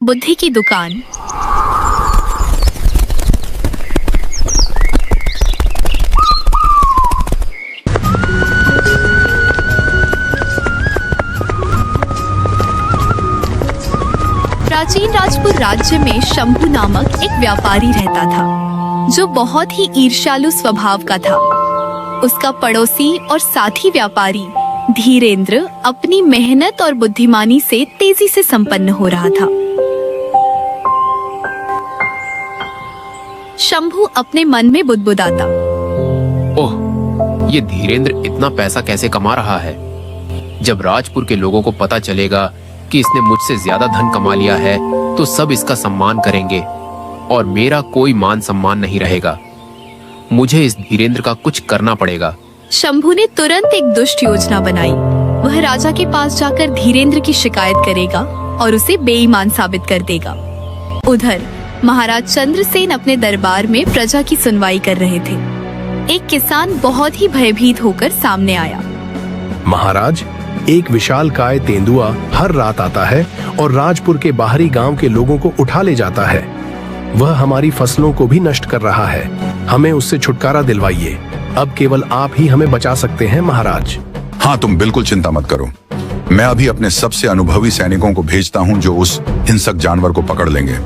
बुद्धि की दुकान। प्राचीन राजपुर राज्य में शंभु नामक एक व्यापारी रहता था, जो बहुत ही ईर्ष्यालु स्वभाव का था। उसका पड़ोसी और साथी व्यापारी धीरेंद्र अपनी मेहनत और बुद्धिमानी से तेजी से संपन्न हो रहा था। शंभु अपने मन में बुदबुदाता, ओह, ये धीरेंद्र इतना पैसा कैसे कमा रहा है? जब राजपुर के लोगों को पता चलेगा कि इसने मुझसे ज्यादा धन कमा लिया है, तो सब इसका सम्मान करेंगे और मेरा कोई मान सम्मान नहीं रहेगा। मुझे इस धीरेंद्र का कुछ करना पड़ेगा। शंभु ने तुरंत एक दुष्ट योजना बनाई। वह राजा के पास जाकर धीरेंद्र की शिकायत करेगा और उसे बेईमान साबित कर देगा। उधर महाराज चंद्रसेन अपने दरबार में प्रजा की सुनवाई कर रहे थे। एक किसान बहुत ही भयभीत होकर सामने आया। महाराज, एक विशालकाय तेंदुआ हर रात आता है और राजपुर के बाहरी गांव के लोगों को उठा ले जाता है। वह हमारी फसलों को भी नष्ट कर रहा है। हमें उससे छुटकारा दिलवाइए। अब केवल आप ही हमें बचा सकते हैं महाराज। हाँ, तुम बिल्कुल चिंता मत करो। मैं अभी अपने सबसे अनुभवी सैनिकों को भेजता हूँ जो उस हिंसक जानवर को पकड़ लेंगे।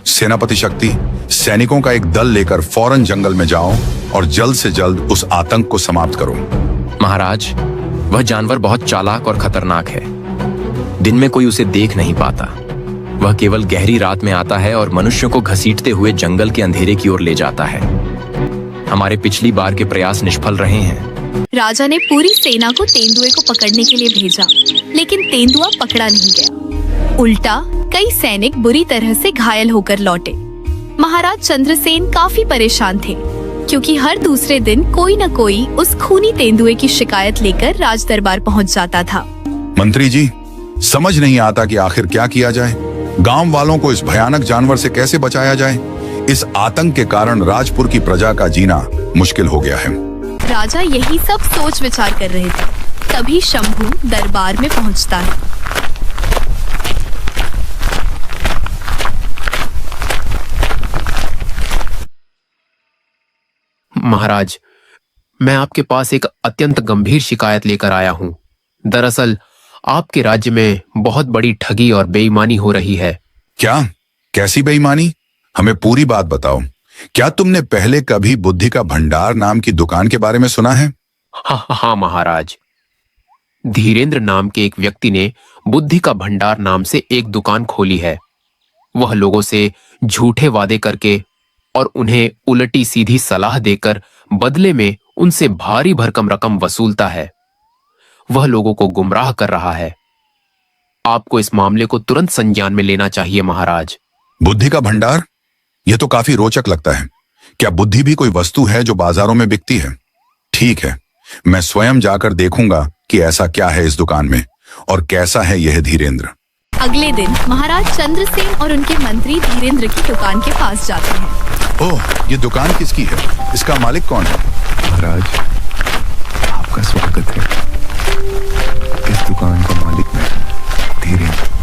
सेनापति शक्ति, सैनिकों का एक दल लेकर फौरन जंगल में जाओ और जल्द से जल्द उस आतंक को समाप्त करो। महाराज, वह जानवर बहुत चालाक और खतरनाक है। दिन में कोई उसे देख नहीं पाता। वह केवल गहरी रात में आता है और मनुष्यों को घसीटते हुए जंगल के अंधेरे की ओर ले जाता है। हमारे पिछली बार के प्रयास निष्फल रहे हैं। राजा ने पूरी सेना को तेंदुए को पकड़ने के लिए भेजा, लेकिन तेंदुआ पकड़ा नहीं गया। उल्टा कई सैनिक बुरी तरह से घायल होकर लौटे। महाराज चंद्रसेन काफी परेशान थे, क्योंकि हर दूसरे दिन कोई न कोई उस खूनी तेंदुए की शिकायत लेकर राज दरबार पहुंच जाता था। मंत्री जी, समझ नहीं आता कि आखिर क्या किया जाए। गांव वालों को इस भयानक जानवर से कैसे बचाया जाए। इस आतंक के कारण राजपुर की प्रजा का जीना मुश्किल हो गया है। राजा यही सब सोच विचार कर रहे थे। तभी शंभु दरबार में पहुंचता है। महाराज, मैं आपके पास एक अत्यंत गंभीर शिकायत लेकर आया हूँ। दरअसल आपके राज्य में बहुत बड़ी ठगी और बेईमानी हो रही है। क्या? कैसी बेईमानी? हमें पूरी बात बताओ। क्या तुमने पहले कभी बुद्धि का भंडार नाम की दुकान के बारे में सुना है? हाँ महाराज, धीरेंद्र नाम के एक व्यक्ति ने बुद्धि का भंडार नाम से एक दुकान खोली है। वह लोगों से झूठे वादे करके और उन्हें उल्टी सीधी सलाह देकर बदले में उनसे भारी भरकम रकम वसूलता है। वह लोगों को गुमराह कर रहा है। आपको इस मामले को तुरंत संज्ञान में लेना चाहिए महाराज। बुद्धि का भंडार? यह तो काफी रोचक लगता है। क्या बुद्धि भी कोई वस्तु है जो बाजारों में बिकती है? ठीक है, मैं स्वयं जाकर देखूंगा कि ऐसा क्या है इस दुकान में और कैसा है यह धीरेंद्र। अगले दिन महाराज चंद्रसेन और उनके मंत्री धीरेंद्र की दुकान के पास जाते हैं। ओह, ये दुकान किसकी है? इसका मालिक कौन है? महाराज, आपका स्वागत है। इस दुकान का मालिक मैं, धीरेंद्र।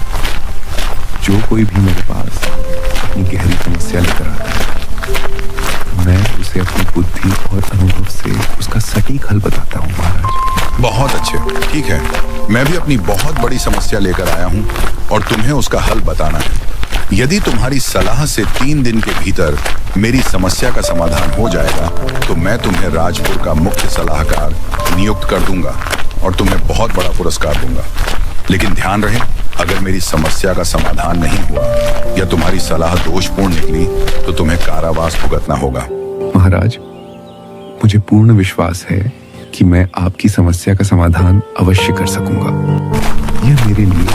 जो कोई भी मेरे पास अपनी गहरी समस्या लेकर आता है, मैं उसे अपनी बुद्धि और अनुभव से उसका सटीक हल बताता हूँ महाराज। बहुत अच्छे, ठीक है। मैं भी अपनी बहुत बड़ी समस्या लेकर आया हूँ और तुम्हें उसका हल बताना है। यदि तुम्हारी सलाह से 3 दिन के भीतर मेरी समस्या का समाधान हो जाएगा, तो मैं तुम्हें राजपुर का मुख्य सलाहकार नियुक्त कर दूंगा और तुम्हें बहुत बड़ा पुरस्कार दूंगा। लेकिन ध्यान रहे, अगर मेरी समस्या का समाधान नहीं हुआ या तुम्हारी सलाह दोषपूर्ण निकली, तो तुम्हें कारावास भुगतना होगा। महाराज, मुझे पूर्ण विश्वास है कि मैं आपकी समस्या का समाधान अवश्य कर सकूंगा। यह मेरे लिए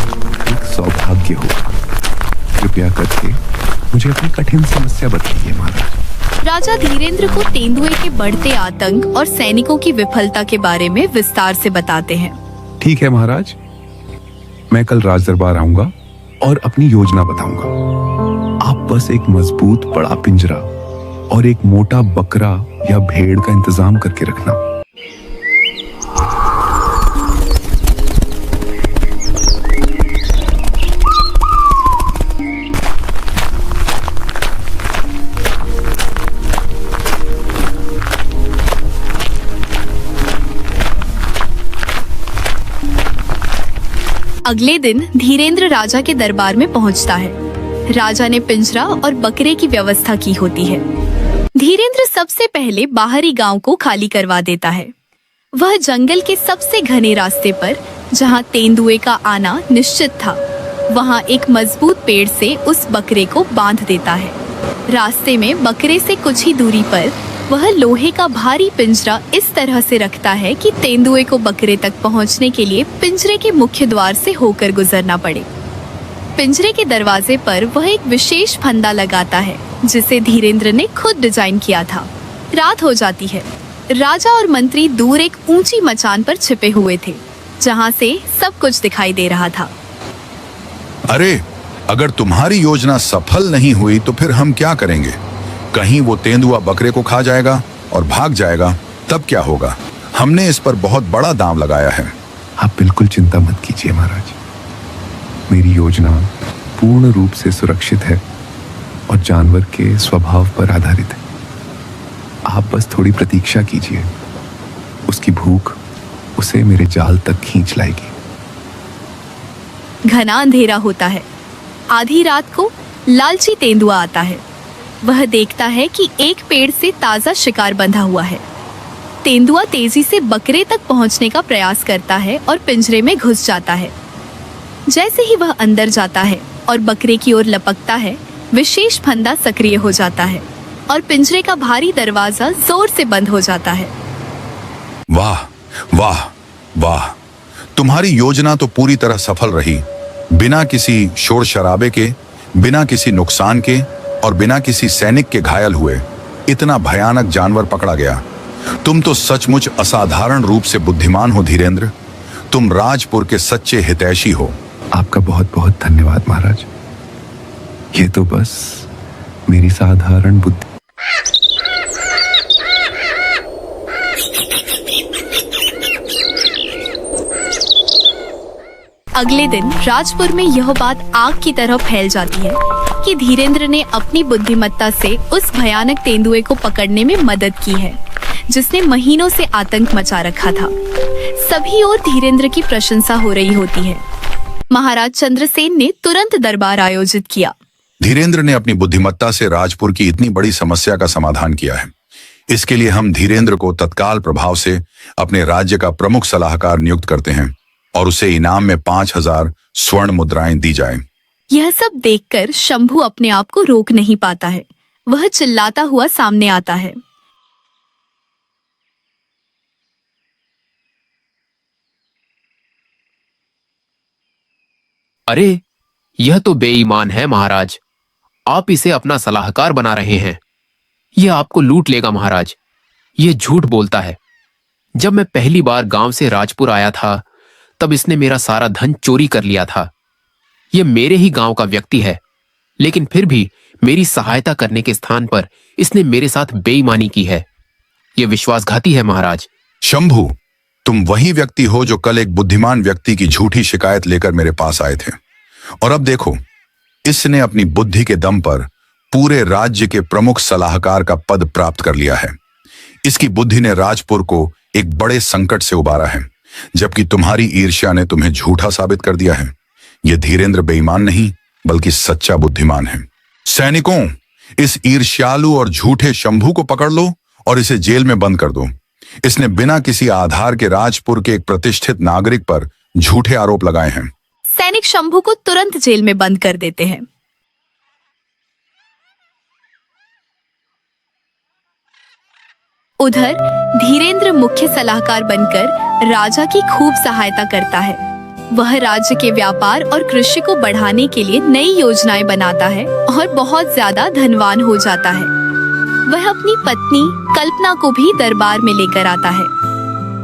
एक सौभाग्य होगा। कृपया करके मुझे अपनी कठिन समस्या बताइए महाराज। राजा धीरेंद्र को तेंदुए के बढ़ते आतंक और सैनिकों की विफलता के बारे में विस्तार से बताते हैं। ठीक है महाराज, मैं कल राज दरबार आऊंगा और अपनी योजना बताऊंगा। आप बस एक मजबूत बड़ा पिंजरा और एक मोटा बकरा या भेड़ का इंतजाम करके रखना। अगले दिन धीरेन्द्र राजा के दरबार में पहुंचता है। राजा ने पिंजरा और बकरे की व्यवस्था की होती है। धीरेन्द्र सबसे पहले बाहरी गांव को खाली करवा देता है। वह जंगल के सबसे घने रास्ते पर, जहां तेंदुए का आना निश्चित था, वहां एक मजबूत पेड़ से उस बकरे को बांध देता है। रास्ते में बकरे से कुछ ही दूरी पर वह लोहे का भारी पिंजरा इस तरह से रखता है कि तेंदुए को बकरे तक पहुंचने के लिए पिंजरे के मुख्य द्वार से होकर गुजरना पड़े। पिंजरे के दरवाजे पर वह एक विशेष फंदा लगाता है, जिसे धीरेन्द्र ने खुद डिजाइन किया था। रात हो जाती है। राजा और मंत्री दूर एक ऊंची मचान पर छिपे हुए थे, जहां से सब कुछ दिखाई दे रहा था। अरे, अगर तुम्हारी योजना सफल नहीं हुई तो फिर हम क्या करेंगे? कहीं वो तेंदुआ बकरे को खा जाएगा और भाग जाएगा, तब क्या होगा? हमने इस पर बहुत बड़ा दांव लगाया है। आप बिल्कुल चिंता मत कीजिए महाराज। मेरी योजना पूर्ण रूप से सुरक्षित है और जानवर के स्वभाव पर आधारित है। आप बस थोड़ी प्रतीक्षा कीजिए, उसकी भूख उसे मेरे जाल तक खींच लाएगी। घना अंधेरा होता है। आधी रात को लालची तेंदुआ आता है। वह देखता है कि एक पेड़ से ताजा शिकार बंधा हुआ है। तेंदुआ तेजी से बकरे तक पहुंचने का प्रयास करता है और पिंजरे में घुस जाता है। जैसे ही वह अंदर जाता है और बकरे की ओर लपकता है, विशेष फंदा सक्रिय हो जाता है और पिंजरे का भारी दरवाजा जोर से बंद हो जाता है। वाह वाह वाह, तुम्हारी योजना तो पूरी तरह सफल रही। बिना किसी शोर शराबे के, बिना किसी नुकसान के और बिना किसी सैनिक के घायल हुए इतना भयानक जानवर पकड़ा गया। तुम तो सचमुच असाधारण रूप से बुद्धिमान हो धीरेन्द्र। तुम राजपुर के सच्चे हितैषी हो। आपका बहुत बहुत धन्यवाद महाराज। ये तो बस मेरी साधारण बुद्धि। अगले दिन राजपुर में यह बात आग की तरह फैल जाती है कि धीरेन्द्र ने अपनी बुद्धिमत्ता से उस भयानक तेंदुए को पकड़ने में मदद की है, जिसने महीनों से आतंक मचा रखा था। सभी ओर धीरेन्द्र की प्रशंसा हो रही होती है। महाराज चंद्रसेन ने तुरंत दरबार आयोजित किया। धीरेन्द्र ने अपनी बुद्धिमत्ता से राजपुर की इतनी बड़ी समस्या का समाधान किया है। इसके लिए हम धीरेन्द्र को तत्काल प्रभाव से अपने राज्य का प्रमुख सलाहकार नियुक्त करते हैं और उसे इनाम में 5000 स्वर्ण मुद्राएं दी जाएं। यह सब देखकर शंभू अपने आप को रोक नहीं पाता है। वह चिल्लाता हुआ सामने आता है। अरे, यह तो बेईमान है महाराज। आप इसे अपना सलाहकार बना रहे हैं। यह आपको लूट लेगा महाराज। यह झूठ बोलता है। जब मैं पहली बार गांव से राजपुर आया था, तब इसने मेरा सारा धन चोरी कर लिया था। यह मेरे ही गांव का व्यक्ति है, लेकिन फिर भी मेरी सहायता करने के स्थान पर इसने मेरे साथ बेईमानी की है। यह विश्वासघाती है महाराज। शंभू, तुम वही व्यक्ति हो जो कल एक बुद्धिमान व्यक्ति की झूठी शिकायत लेकर मेरे पास आए थे, और अब देखो, इसने अपनी बुद्धि के दम पर पूरे राज्य के प्रमुख सलाहकार का पद प्राप्त कर लिया है। इसकी बुद्धि ने राजपुर को एक बड़े संकट से उबारा है, जबकि तुम्हारी ईर्ष्या ने तुम्हें झूठा साबित कर दिया है। यह धीरेन्द्र बेईमान नहीं, बल्कि सच्चा बुद्धिमान है। सैनिकों, इस ईर्ष्यालु और झूठे शंभू को पकड़ लो और इसे जेल में बंद कर दो। इसने बिना किसी आधार के राजपुर के एक प्रतिष्ठित नागरिक पर झूठे आरोप लगाए हैं। सैनिक शंभू को तुरंत जेल में बंद कर देते हैं। उधर धीरेन्द्र मुख्य सलाहकार बनकर राजा की खूब सहायता करता है। वह राज्य के व्यापार और कृषि को बढ़ाने के लिए नई योजनाएं बनाता है और बहुत ज्यादा धनवान हो जाता है। वह अपनी पत्नी कल्पना को भी दरबार में लेकर आता है।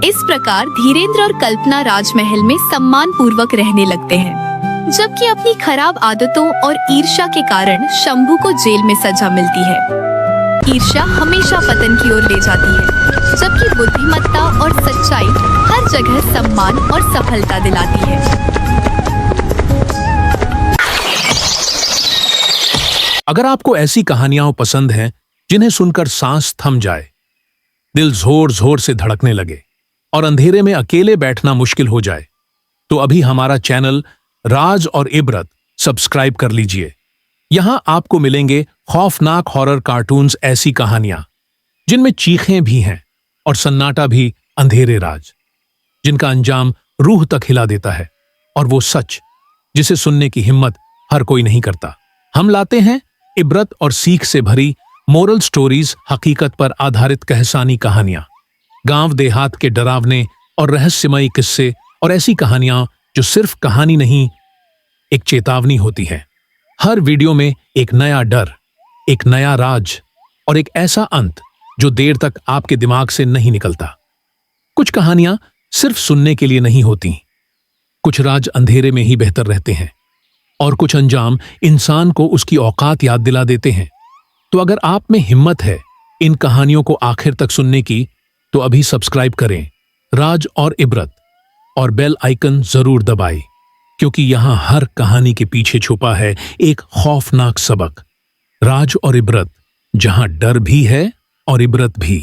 इस प्रकार धीरेन्द्र और कल्पना राजमहल में सम्मान पूर्वक रहने लगते हैं, जबकि अपनी खराब आदतों और ईर्ष्या के कारण शंभू को जेल में सजा मिलती है। ईर्ष्या हमेशा पतन की ओर ले जाती है, जबकि बुद्धिमत्ता और सच्चाई हर जगह सम्मान और सफलता दिलाती है। अगर आपको ऐसी कहानियां पसंद हैं जिन्हें सुनकर सांस थम जाए, दिल जोर जोर से धड़कने लगे और अंधेरे में अकेले बैठना मुश्किल हो जाए, तो अभी हमारा चैनल राज और इबरत सब्सक्राइब कर लीजिए। यहां आपको मिलेंगे खौफनाक हॉरर कार्टून्स, ऐसी कहानियां जिनमें चीखें भी हैं और सन्नाटा भी, अंधेरे राज जिनका अंजाम रूह तक हिला देता है, और वो सच जिसे सुनने की हिम्मत हर कोई नहीं करता। हम लाते हैं इबरत और सीख से भरी मोरल स्टोरीज, हकीकत पर आधारित कहसानी कहानियां, गांव देहात के डरावने और रहस्यमयी किस्से, और ऐसी कहानियां जो सिर्फ कहानी नहीं, एक चेतावनी होती है। हर वीडियो में एक नया डर, एक नया राज और एक ऐसा अंत जो देर तक आपके दिमाग से नहीं निकलता। कुछ कहानियां सिर्फ सुनने के लिए नहीं होती, कुछ राज अंधेरे में ही बेहतर रहते हैं, और कुछ अंजाम इंसान को उसकी औकात याद दिला देते हैं। तो अगर आप में हिम्मत है इन कहानियों को आखिर तक सुनने की, तो अभी सब्सक्राइब करें राज और इबरत, और बेल आइकन जरूर दबाएं, क्योंकि यहां हर कहानी के पीछे छुपा है एक खौफनाक सबक। राज और इबरत, जहां डर भी है और इबरत भी।